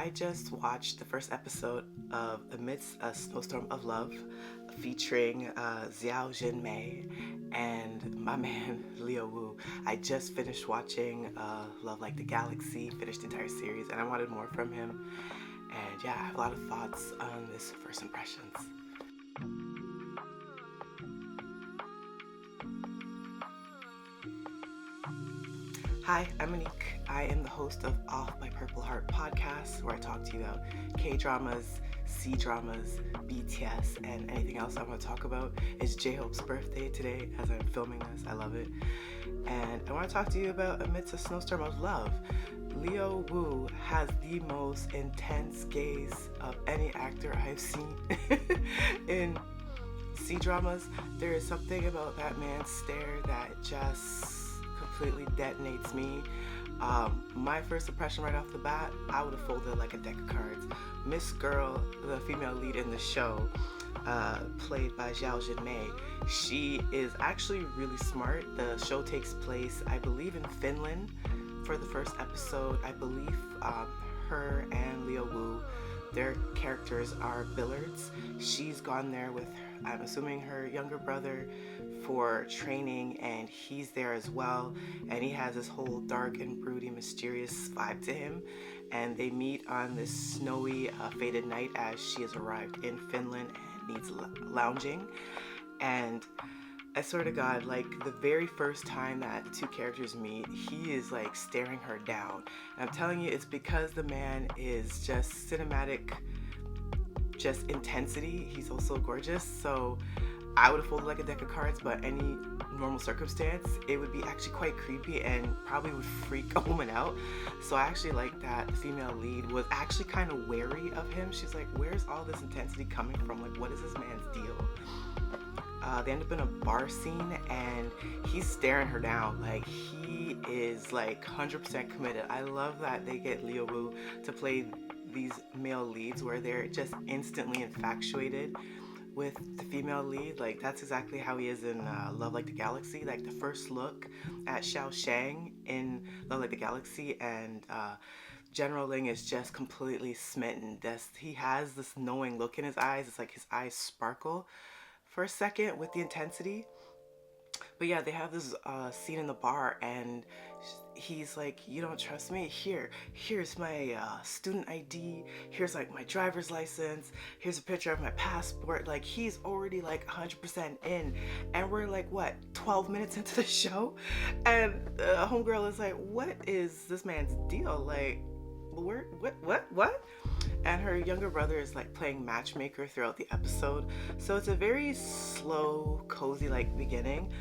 I just watched the first episode of Amidst a Snowstorm of Love featuring Zhao Jinmai and my man Leo Wu. I just finished watching Love Like the Galaxy, finished the entire series, and I wanted more from him. And yeah, I have a lot of thoughts on this first impressions. Hi, I'm Monique. I am the host of Off My Purple Heart podcast, where I talk to you about K-dramas, C-dramas, BTS, and anything else I want to talk about. It's J-Hope's birthday today as I'm filming this. I love it. And I want to talk to you about Amidst a Snowstorm of Love. Leo Wu has the most intense gaze of any actor I've seen in C-dramas. There is something about that man's stare that just completely detonates me. My first impression right off the bat, I would have folded like a deck of cards. Miss Girl, the female lead in the show, played by Zhao Jinmai, she is actually really smart. The show takes place, I believe, in Finland for the first episode. I believe her and Leo Wu, their characters are billiards. She's gone there with, I'm assuming, her younger brother for training, and he's there as well, and he has this whole dark and broody, mysterious vibe to him, and they meet on this snowy, faded night as she has arrived in Finland and needs lounging. And I swear to God, like the very first time that the two characters meet, he is like staring her down. And I'm telling you, it's because the man is just cinematic, just intensity. He's also gorgeous. So I would have folded like a deck of cards, but any normal circumstance, it would be actually quite creepy and probably would freak a woman out. So I actually like that the female lead was actually kind of wary of him. She's like, where's all this intensity coming from? Like, what is this man's deal? They end up in a bar scene and he's staring her down. Like, he is like 100% committed. I love that they get Leo Wu to play these male leads where they're just instantly infatuated with the female lead. Like, that's exactly how he is in Love Like the Galaxy. Like, the first look at Xiao Shang in Love Like the Galaxy and General Ling is just completely smitten. He has this knowing look in his eyes. It's like his eyes sparkle for a second with the intensity. But yeah, they have this scene in the bar and he's like, you don't trust me? Here's my student ID. Here's like my driver's license. Here's a picture of my passport. Like, he's already like 100% in. And we're like, what, 12 minutes into the show? And homegirl is like, what is this man's deal? Like, what? And her younger brother is like playing matchmaker throughout the episode. So it's a very slow, cozy like beginning.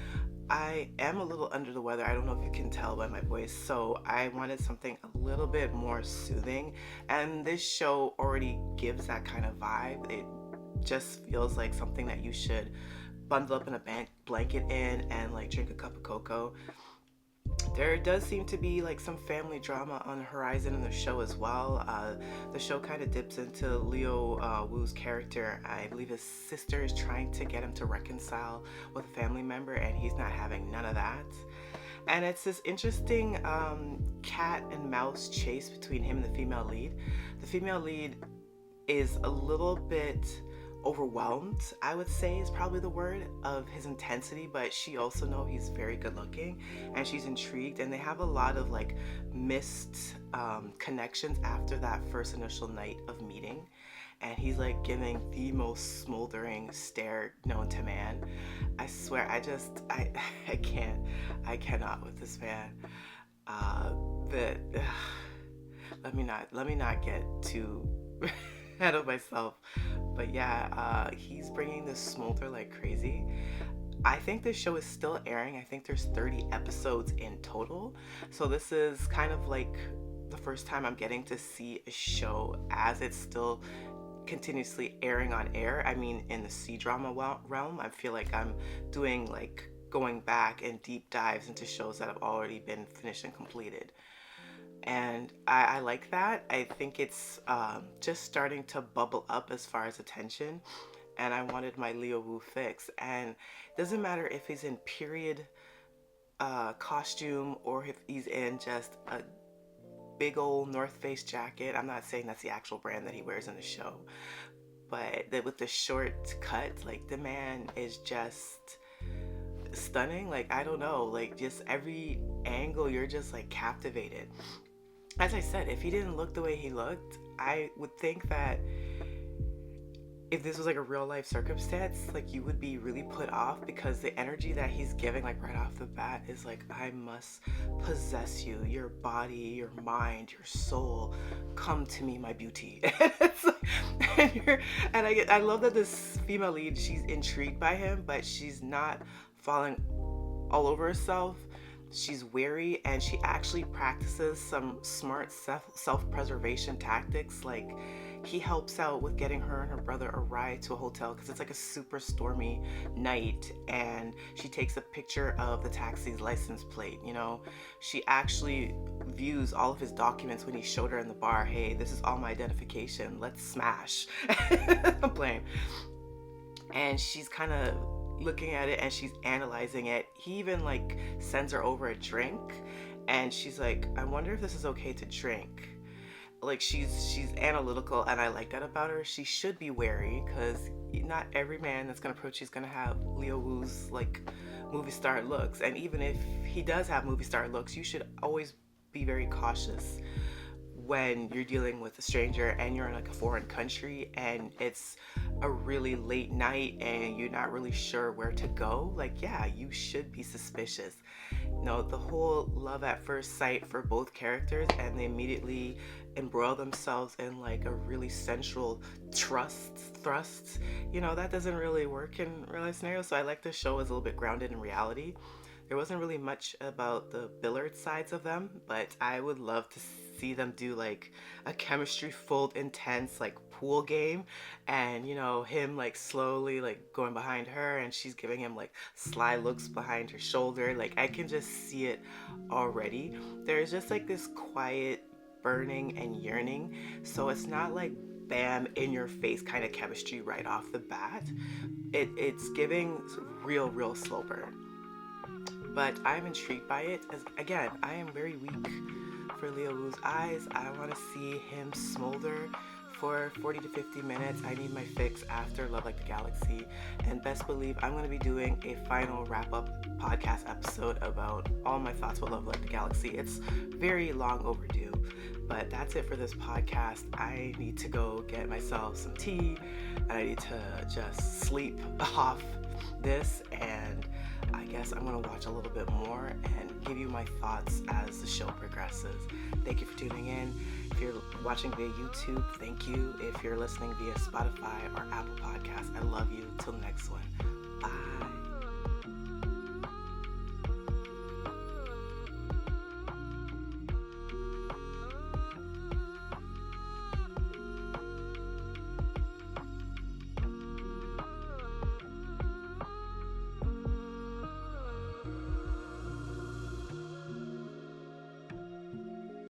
I am a little under the weather. I don't know if you can tell by my voice. So I wanted something a little bit more soothing. And this show already gives that kind of vibe. It just feels like something that you should bundle up in a blanket in and like drink a cup of cocoa. There does seem to be like some family drama on the horizon in the show as well. The show kind of dips into Leo Wu's character. I believe his sister is trying to get him to reconcile with a family member, and he's not having none of that. And it's this interesting cat and mouse chase between him and the female lead. The female lead is a little bit overwhelmed, I would say is probably the word, of his intensity, but she also knows he's very good looking and she's intrigued, and they have a lot of like missed connections after that first initial night of meeting, and he's like giving the most smoldering stare known to man. I swear, I cannot with this man. Let me not get too ahead of myself. But yeah, he's bringing this smolder like crazy. I think this show is still airing. I think there's 30 episodes in total. So this is kind of like the first time I'm getting to see a show as it's still continuously airing on air. I mean, in the C-drama realm, I feel like I'm doing like going back and deep dives into shows that have already been finished and completed. And I like that. I think it's just starting to bubble up as far as attention, and I wanted my Leo Wu fix. And it doesn't matter if he's in period costume or if he's in just a big old North Face jacket. I'm not saying that's the actual brand that he wears in the show, but with the short cut, like the man is just stunning. Like, I don't know, like just every angle you're just like captivated. As I said, if he didn't look the way he looked, I would think that if this was like a real life circumstance, like you would be really put off, because the energy that he's giving like right off the bat is like, I must possess you, your body, your mind, your soul, come to me, my beauty. It's like, I love that this female lead, she's intrigued by him, but she's not falling all over herself. She's wary, and she actually practices some smart self-preservation tactics. Like, he helps out with getting her and her brother a ride to a hotel because it's like a super stormy night, and she takes a picture of the taxi's license plate. You know, she actually views all of his documents when he showed her in the bar. Hey, this is all my identification, let's smash. I'm playing. And she's kind of looking at it and she's analyzing it. He even like sends her over a drink, and she's like, I wonder if this is okay to drink. Like, she's analytical, and I like that about her. She should be wary, because not every man that's gonna approach you is gonna have Leo Wu's like movie star looks. And even if he does have movie star looks, you should always be very cautious when you're dealing with a stranger and you're in like a foreign country and it's a really late night and you're not really sure where to go. Like, yeah, you should be suspicious. No, the whole love at first sight for both characters, and they immediately embroil themselves in like a really sensual thrust, you know, that doesn't really work in real life scenarios. So I like this show is a little bit grounded in reality. There wasn't really much about the Billard sides of them, but I would love to see them do like a chemistry full intense like pool game, and you know, him like slowly like going behind her and she's giving him like sly looks behind her shoulder. Like, I can just see it already. There's just like this quiet burning and yearning, so it's not like bam in your face kind of chemistry right off the bat. It's giving real slow burn. But I'm intrigued by it, as again, I am very weak for Leo Wu's eyes. I want to see him smolder for 40 to 50 minutes. I need my fix after Love Like the Galaxy, and best believe I'm going to be doing a final wrap-up podcast episode about all my thoughts about Love Like the Galaxy. It's very long overdue, but that's it for this podcast. I need to go get myself some tea, and I need to just sleep off this, and I guess I'm going to watch a little bit more and give you my thoughts as the show progresses. Thank you for tuning in. If you're watching via YouTube, thank you. If you're listening via Spotify or Apple Podcasts, I love you. Till the next one. Bye.